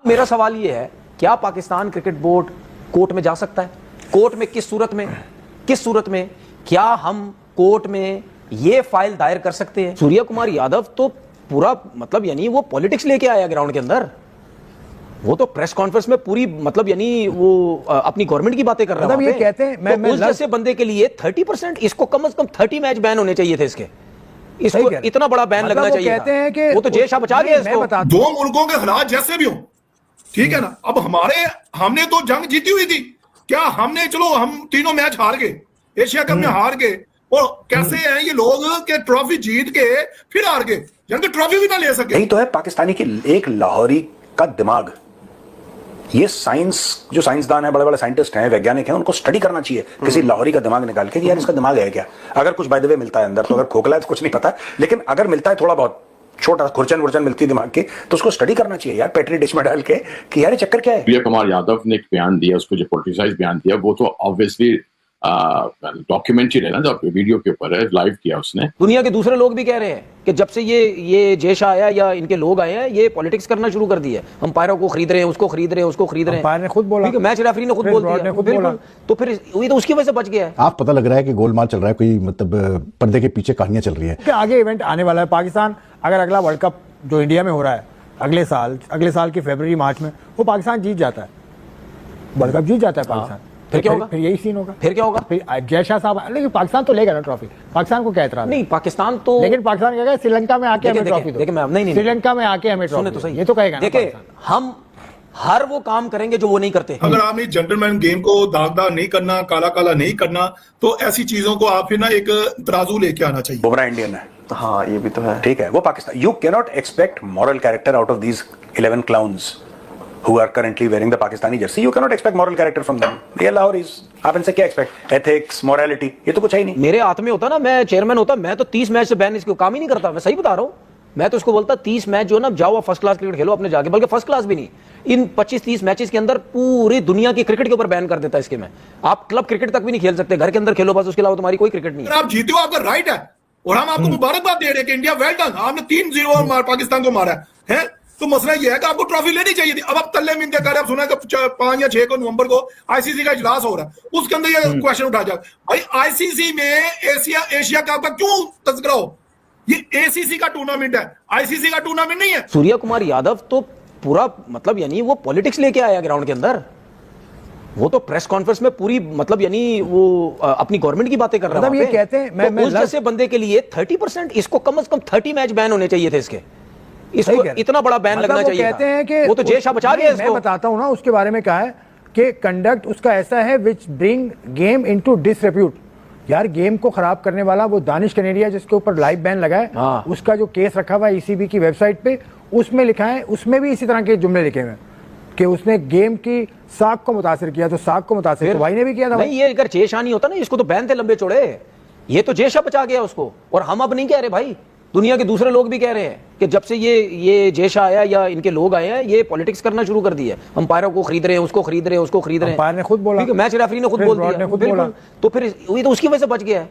मेरा सवाल ये है, क्या पाकिस्तान क्रिकेट बोर्ड कोर्ट में जा सकता है? कोर्ट में किस सूरत में क्या हम कोर्ट में ये फाइल दायर कर सकते हैं? सूर्य कुमार यादव तो पूरा मतलब यानी वो पॉलिटिक्स लेके आया ग्राउंड के अंदर। वो तो प्रेस कॉन्फ्रेंस में पूरी मतलब यानी वो अपनी गवर्नमेंट की बातें कर रहा है। मतलब ये कहते हैं मैं उस जैसे बंदे के लिए 30%, इसको कम से कम 30 मैच बैन होने चाहिए थे इसके। इसको इतना बड़ा बैन लगना चाहिए। कहते हैं कि वो तो जय शाह बचा गया इसको। दो मुल्कों के हालात जैसे भी हो, ठीक है ना। अब हमने तो जंग जीती हुई थी। क्या हमने, चलो हम तीनों मैच हार गए, एशिया कप में हार गए, और कैसे हैं ये लोग के ट्रॉफी जीत के फिर हार गए, यानी ट्रॉफी भी ना ले सके। यही तो है पाकिस्तानी की एक लाहौरी का दिमाग। ये साइंस, जो साइंसदान है, बड़े बड़े साइंटिस्ट हैं, वैज्ञानिक हैं, उनको स्टडी करना चाहिए किसी लाहौरी का दिमाग निकाल के कि यार इसका दिमाग है क्या। अगर कुछ बाय द वे मिलता है अंदर, तो अगर खोखला है तो कुछ नहीं पता, लेकिन अगर मिलता है थोड़ा बहुत छोटा खुरचन मिलती है दिमाग की, तो उसको स्टडी करना चाहिए यार, पेट्री डिश में डाल के कि यार ये चक्कर क्या है। सूर्य कुमार यादव ने एक बयान दिया, उसको जो पॉलिटिसाइज बयान दिया, वो तो ऑब्वियसली डॉक्यूमेंट्री है ना, वीडियो के ऊपर है, लाइव किया उसने। दुनिया के दूसरे लोग भी कह रहे हैं कि जब से ये जय शाह आया या इनके लोग आए हैं, ये पॉलिटिक्स करना शुरू कर दिया है। अंपायरों को खरीद रहे हैं, उसको खरीद रहे हैं, उसको खरीद रहे हैं। अंपायर ने खुद बोला, मैच रेफरी ने खुद बोल दिया, बिल्कुल। तो फिर वही तो उसकी वजह से बच गया है। आप पता लग रहा है कि गोलमाल चल रहा है, कोई मतलब पर्दे के पीछे कहानियां चल रही है। आगे इवेंट आने वाला है। पाकिस्तान अगर अगला वर्ल्ड कप जो इंडिया में हो रहा है अगले साल की फरवरी मार्च में, वो पाकिस्तान जीत जाता है, वर्ल्ड कप जीत जाता है पाकिस्तान, फिर क्या होगा? फिर यही सीन होगा। फिर क्या होगा? फिर जय शाह साहब, लेकिन पाकिस्तान तो लेगा ना ट्रॉफी। पाकिस्तान को क्या एतराज नहीं, पाकिस्तान तो, लेकिन पाकिस्तान कहेगा श्रीलंका में आके हमें ट्रॉफी दो। नहीं, श्रीलंका में आके हमें ट्रॉफी तो सही, ये तो कहेगा। देखिए, हम हर वो काम करेंगे जो वो नहीं करते। अगर आपने जेंटलमैन गेम को दागदार नहीं करना, काला काला नहीं करना, तो ऐसी चीजों को आप फिर ना एक तराजू लेके आना चाहिए। बुमराह इंडियन है, हाँ ये भी तो है, ठीक है, वो Pakistan. You can not expect moral character out of these 11 clowns who are currently wearing the Pakistani jersey. You cannot expect moral character from them. They are Lahoris. आप इनसे क्या एक्सपेक्ट? एथिक्स, मोरालिटी, ये तो कुछ है ही नहीं। मेरे हाथ में होता ना, मैं चेयरमैन होता, मैं तो 30 मैच से बैन इसको काम ही नहीं करता। मैं सही बता रहा हूँ। मैं तो इसको बोलता 30 मैच जो ना, जाओ फर्स्ट क्लास क्रिकेट खेलो अपने जाके, बल्कि फर्स्ट क्लास भी नहीं, इन 25-30 मैचेस के अंदर पूरी दुनिया की क्रिकेट के ऊपर बैन कर देता इसके में। आप क्लब क्रिकेट तक भी नहीं खेल सकते, घर के अंदर खेलो बस, उसके अलावा तुम्हारी कोई क्रिकेट नहीं है। आप जीते हो, आपका राइट है, और हम आपको मुबारकबाद दे रहे हैं कि इंडिया वेल डन, आपने 3-0 पाकिस्तान को मारा है। तो मसला ये है कि आपको ट्रॉफी लेनी चाहिए थी। अब आप तल्ले मिलते कर रहे हैं। सुना कि 5 या 6 नवंबर को आईसीसी का इजलास हो रहा है, उसके अंदर ये क्वेश्चन उठा जाए, भाई आईसीसी में एशिया कप का क्यों तस्करा हो? ये एसीसी का टूर्नामेंट है, आईसीसी का टूर्नामेंट नहीं है। सूर्य कुमार यादव तो पूरा मतलब यानी वो पॉलिटिक्स लेके आया ग्राउंड के अंदर। वो तो प्रेस कॉन्फ्रेंस में पूरी मतलब यानी वो अपनी गवर्नमेंट की बातें कर रहा है। मतलब ये कहते हैं, मैं उस जैसे बंदे के लिए 30%, इसको कम से कम 30 मैच बैन होने चाहिए थे इसके। इसको इतना बड़ा बैन लगना चाहिए। कहते हैं कि वो तो जय शाह बचा गया इसको। मैं बताता हूं ना उसके बारे में क्या है कि कंडक्ट उसका ऐसा है विच ब्रिंग गेम इनटू डिसरेप्यूट। यार गेम को खराब करने वाला वो दानिश कनेरिया जिसके ऊपर लाइव बैन लगा है, उसका जो केस रखा हुआ है ईसीबी की वेबसाइट पे, उसमें लिखा है, उसमें भी इसी तरह के जुमले लिखे हुए हैं कि उसने गेम की साख को मुतासिर किया। तो साख को मुतासिर तो भाई ने भी किया था। नहीं, ये अगर जय शाह नहीं होता ना, इसको तो बैन थे लंबे चौड़े। ये तो जय शाह बचा गया उसको। और हम अब नहीं कह रहे भाई, दुनिया के दूसरे लोग भी कह रहे हैं कि जब से ये जय शाह आया या इनके लोग आए हैं, ये पॉलिटिक्स करना शुरू कर दिया है। अंपायरों को खरीद रहे हैं, उसको खरीद रहे हैं, उसको खरीद रहे हैं। अंपायर ने खुद बोला, मैच रेफरी ने खुद बोल दिया, बिल्कुल। तो फिर वही तो उसकी वजह से बच गया है।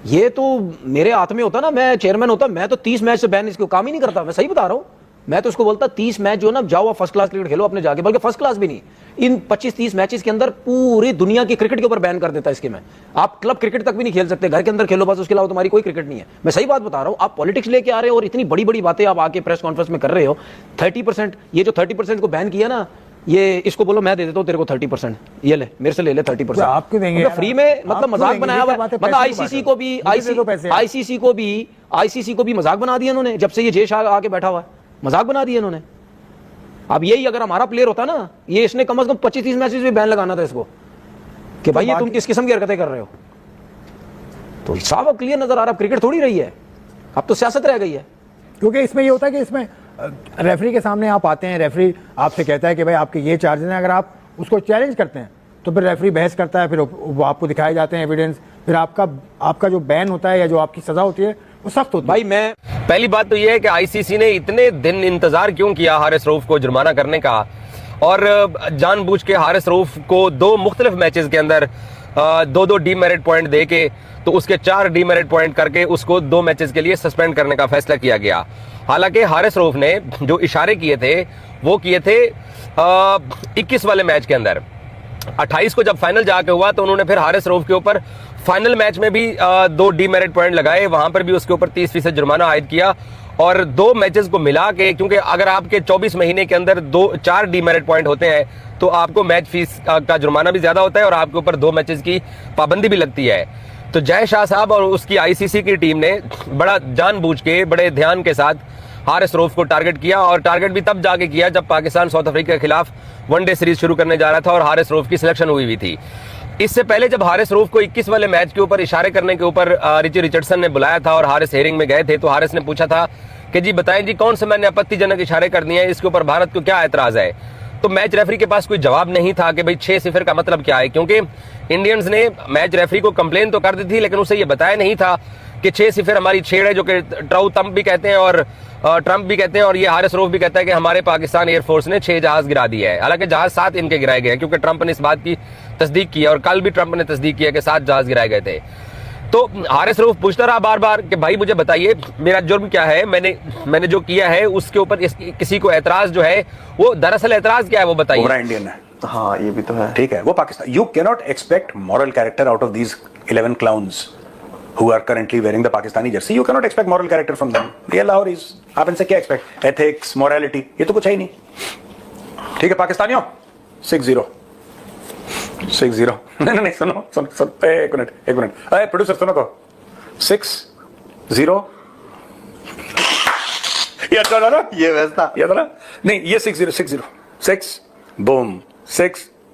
ये तो मेरे हाथ में होता ना, मैं चेयरमैन होता, मैं तो 30 मैच से बैन इसको काम ही नहीं करता। मैं सही बता रहा हूँ। मैं तो उसको बोलता 30 मैच जो ना, जाओ फर्स्ट क्लास क्रिकेट खेलो अपने जाके, बल्कि फर्स्ट क्लास भी नहीं, इन 25-30 मैचेस के अंदर पूरी दुनिया की क्रिकेट के ऊपर बैन कर देता इसके में। आप क्लब क्रिकेट तक भी नहीं खेल सकते, घर के अंदर खेलो बस, उसके अलावा तुम्हारी कोई क्रिकेट नहीं है। मैं सही बात बता रहा हूँ। आप पॉलिटिक्स लेके आ रहे हो और इतनी बड़ी बड़ी बातें आप आके प्रेस कॉन्फ्रेंस में कर रहे हो। 30%, ये जो 30% को बैन किया ना, ये इसको बोलो मैं दे देता हूँ तेरे को 30%, ये ले मेरे से ले ले 30%। आपको देंगे फ्री में, मतलब मजाक बनाया हुआ। मतलब आईसीसी को भी मजाक बना दिया इन्होंने जब से ये जय शाह आके बैठा हुआ है, मजाक बना दिया इन्होंने। अब यही अगर हमारा प्लेयर होता ना, ये इसने कम से कम 25-30 मैचेस में बैन लगाना था इसको कि भाई ये तुम किस किस्म की हरकतें कर रहे हो। तो साफ अब क्लियर नजर आ रहा, क्रिकेट थोड़ी रही है, अब तो सियासत रह गई है। क्योंकि इसमें ये होता है कि इसमें रेफरी के सामने आप आते हैं, रेफरी आपसे कहता है कि भाई आपके ये चार्जेस हैं, अगर आप उसको चैलेंज करते हैं तो फिर रेफरी बहस करता है, फिर वो आपको दिखाए जाते हैं एविडेंस, फिर आपका जो बैन होता है या जो आपकी सजा होती है वो सख्त होती है। भाई मैं पहली बात तो ये है कि आईसीसी ने इतने दिन इंतजार क्यों किया हारिस रऊफ को जुर्माना करने का, और जानबूझ के हारिस रऊफ को 2 मुख्तलिफ मैचेस के अंदर 2-2 डीमेरिट पॉइंट दे के, तो उसके 4 डीमेरिट पॉइंट करके उसको 2 मैचेस के लिए सस्पेंड करने का फैसला किया गया। हालांकि हारिस रऊफ ने जो इशारे किए थे वो किए थे 21 वाले मैच के अंदर। 28 को जब फाइनल जाके हुआ तो उन्होंने फिर हारिस रऊफ के ऊपर फाइनल मैच में भी 2 डीमेरिट पॉइंट लगाए, वहां पर भी उसके ऊपर 30% जुर्माना आयद किया। और 2 मैचेस को मिला के, क्योंकि अगर आपके 24 महीने के अंदर 4 डीमेरिट पॉइंट होते हैं तो आपको मैच फीस का जुर्माना भी ज्यादा होता है और आपके ऊपर 2 मैचेस की पाबंदी भी लगती है। तो जय शाह साहब और उसकी आईसीसी की टीम ने बड़ा जानबूझ के, बड़े ध्यान के साथ हारिस रऊफ को टारगेट किया, और टारगेट भी तब जाके किया जब पाकिस्तान साउथ अफ्रीका के खिलाफ वनडे सीरीज शुरू करने जा रहा था और हारिस रऊफ की सिलेक्शन हुई थी। इससे पहले जब हारिस रऊफ को 21 वाले मैच के ऊपर इशारे करने के ऊपर रिची रिचर्डसन ने बुलाया था और हारिस हेयरिंग में गए थे, तो हारिस ने पूछा था कि जी बताएं जी कौन से मैंने आपत्तिजनक इशारे कर दिए हैं, इसके ऊपर भारत को क्या एतराज है। तो मैच रेफरी के पास कोई जवाब नहीं था कि भाई 6-0 का मतलब क्या है, क्योंकि इंडियंस ने मैच रेफरी को कंप्लेन तो कर दी थी लेकिन उसे ये बताया नहीं था कि 6-0 हमारी छेड़ है, जो कि ट्राउथम्प भी कहते हैं और ट्रंप भी कहते हैं, और ये हारिस रऊफ भी कहता है कि हमारे पाकिस्तान एयरफोर्स ने 6 जहाज गिरा दिए है। हालांकि जहाज 7 इनके गिराए गए, क्योंकि ट्रंप ने इस बात की तस्दीक की और कल भी ट्रंप ने तस्दीक किया कि 7 जहाज गिराए गए थे। तो हारिस रऊफ पूछता रहा बार बार कि भाई मुझे बताइए मेरा जुर्म क्या है, मैंने जो किया है उसके ऊपर किसी को एतराज जो है, वो दरअसल एतराज क्या है वो बताइए। बुमराह इंडियन है, हाँ ये भी तो है, ठीक है, वो Pakistan. You can not expect moral character out of these 11 clowns who are currently wearing the Pakistani jersey. You cannot expect moral character from them. Real Lahoris, आप इनसे क्या expect? Ethics, morality, ये तो कुछ है ही नहीं। ठीक है पाकिस्तानियों, 6-0 नहीं सुनो एक मिनट अरे प्रोड्यूसर सुनो तो 6-0 ये था ना, ये वैसा ये था ना, नहीं ये 6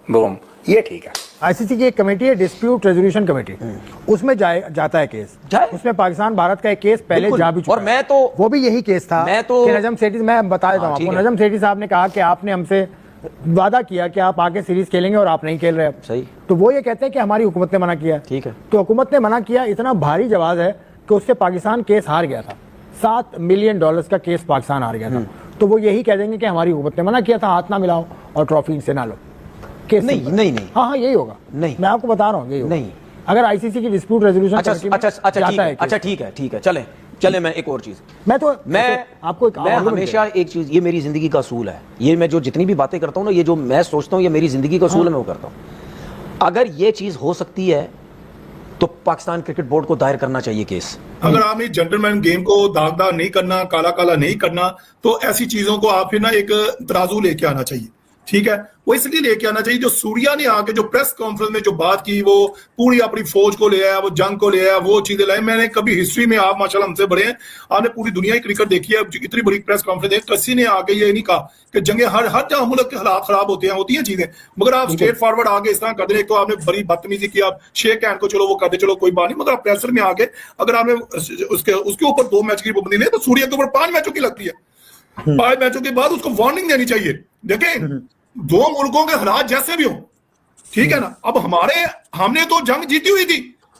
बूम, ये ठीक है। आईसीसी की एक कमेटी है, डिस्प्यूट रेजोल्यूशन कमेटी, उसमें जाता है केस, उसमें पाकिस्तान भारत का एक केस पहले जा भी चुका और मैं तो वो भी यही केस था कि नजम सेठी, मैं बता देता हूं आपको, नजम सेठी साहब ने कहा कि आपने हमसे वादा किया कि आप आगे सीरीज खेलेंगे और आप नहीं खेल रहे अब। सही। तो वो ये कहते हैं कि हमारी हुकूमत ने मना किया। ठीक है। तो हुकूमत ने मना किया, इतना भारी जवाब है कि उससे पाकिस्तान केस हार गया था, $7 मिलियन का केस पाकिस्तान हार गया था। तो वो यही कह देंगे कि हमारी हुकूमत ने मना किया था, हाथ ना मिलाओ और ट्रॉफी इनसे ना लो। नहीं हाँ यही होगा। नहीं, मैं आपको बता रहा हूँ यही होगा। नहीं, अगर आईसीसी की डिस्प्यूट रेजोल्यूशन अच्छा ठीक है चले मैं एक और चीज, मैं आपको हमेशा एक चीज, ये मेरी जिंदगी का असूल है, ये मैं जो जितनी भी बातें करता हूँ ना, ये जो मैं सोचता हूँ ये मेरी जिंदगी का असूल है, मैं वो करता हूँ। अगर ये चीज हो सकती है तो पाकिस्तान क्रिकेट बोर्ड को दायर करना चाहिए केस। अगर आपने जेंटलमैन गेम को दागदार नहीं करना, काला काला नहीं करना, तो ऐसी चीजों को आप फिर ना एक तराजू लेके आना चाहिए। ठीक है, वो इसलिए लेके आना चाहिए, जो सूर्या ने आके जो प्रेस कॉन्फ्रेंस में जो बात की, वो पूरी अपनी फौज को ले आया, वो जंग को ले आया, वो चीजें लाई। मैंने कभी हिस्ट्री में, आप माशाल्लाह हमसे बड़े हैं, आपने पूरी दुनिया की क्रिकेट देखी है, इतनी बड़ी प्रेस कॉन्फ्रेंस है, किसी ने आके ये नहीं कहा कि जंगे हर जगह मुल्क के हालात खराब होती हैं चीजें, मगर आप स्ट्रेट फॉरवर्ड आगे इस तरह कर दे। तो आपने बड़ी बदतमीजी की, आप शेख हैंड को चलो वो कर दे, चलो कोई बात नहीं, मगर आप प्रेशर में आके अगर आपने उसके ऊपर 2 मैच की पाबंदी नहीं, तो सूर्या के ऊपर 5 मैचों की लगती है। 5 मैचों के बाद उसको वार्निंग देनी चाहिए। देखें, 2 मुल्कों के हालात जैसे भी हो, ठीक है ना। अब हमने तो जंग जीती हुई थी,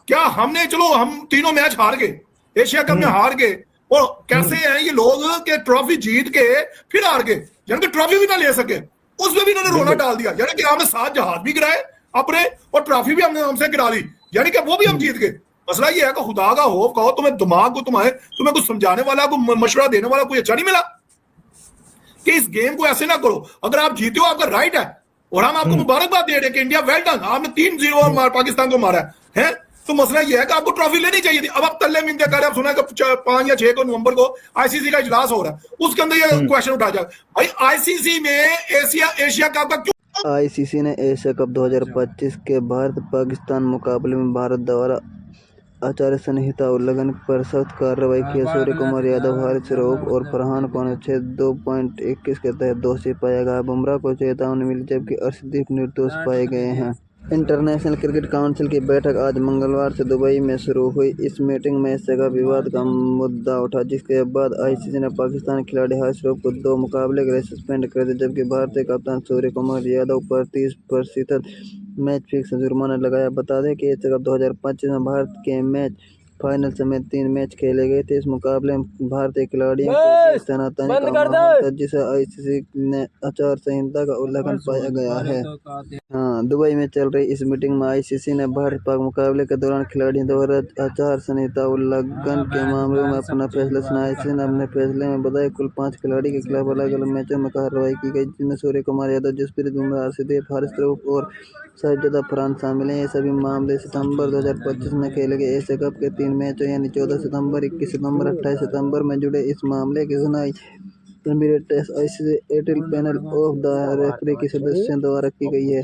क्या हमने, चलो हम 3 मैच हार गए, एशिया कप में हार गए, और कैसे हैं ये लोग के ट्रॉफी जीत के फिर हार गए, यानी कि ट्रॉफी भी ना ले सके, उसमें भी इन्होंने रोना डाल दिया, यानी कि हमने 7 जहाज भी गिराए अपने और ट्रॉफी भी हमने हमसे गिरा ली, यानी कि वो भी हम जीत गए। मसला ये है कि खुदा का खौफ कहो, तुम्हें दिमाग को, तुम्हें कुछ समझाने वाला, कोई मशवरा देने वाला कोई अच्छा नहीं मिला कि इस गेम को ऐसे ना करो। अगर आप जीते हो आपका राइट है, और हम आपको मुबारकबाद दे रहे हैं कि इंडिया वेल डन, आपने 3-0 पाकिस्तान को मारा है। तो मसला यह है कि आपको ट्रॉफी लेनी चाहिए थी। अब आप तल्ले मिनते कर रहे हैं, आप सुना कि 5 या 6 को नवंबर को आईसीसी का इजलास हो रहा है, उसके अंदर ये क्वेश्चन उठा जाए, भाई आईसीसी में एशिया कप का क्यों? आईसीसी ने एशिया कप 2025 के भारत पाकिस्तान मुकाबले में भारत द्वारा आचार संहिता उल्लंघन पर सख्त कार्रवाई की। सूर्य कुमार यादव, हारिस रऊफ और फरहान को अनुच्छेद 2.21 के तहत दोषी पाया गया। बुमराह को चेतावनी मिली जबकि अर्शदीप निर्दोष पाए गए हैं। इंटरनेशनल क्रिकेट काउंसिल की बैठक आज मंगलवार से दुबई में शुरू हुई। इस मीटिंग में जगह विवाद का मुद्दा उठा, जिसके बाद आईसीसी ने पाकिस्तानी खिलाड़ी हारिस रऊफ को 2 मुकाबले के लिए सस्पेंड कर दिया, जबकि भारतीय कप्तान सूर्य कुमार यादव पर 30% मैच फिक्स जुर्माना लगाया। बता दें कि एशिया कप 2025 में भारत के मैच फाइनल समेत 3 मैच खेले गए थे। इस मुकाबले में भारतीय खिलाड़ियों के सनातनी का माहौल था, जिसे आईसीसी ने आचार संहिता का उल्लंघन पाया गया है। दुबई में चल रही इस मीटिंग में आईसीसी ने भारत पाक मुकाबले के दौरान खिलाड़ियों द्वारा आचार संहिता उल्लंघन के मामलों में अपना फैसला सुनाया। आईसीसी ने अपने फैसले में बताया कुल 5 खिलाड़ी के खिलाफ अलग अलग मैचों में कार्रवाई की गई, जिसमें सूर्य कुमार यादव, जसप्रीत बुमराह, हर्षदीप, हारिस रऊफ और शाहिद फरहान शामिल हैं। ये सभी मामले सितंबर 2025 में खेले गए एशिया कप के 3 मैचों यानी 14 सितंबर, 21 सितंबर, 28 सितंबर में जुड़े। इस मामले की सुनवाई आईसीसी एटील पैनल ऑफ द रेफरी के सदस्यों द्वारा की गई है।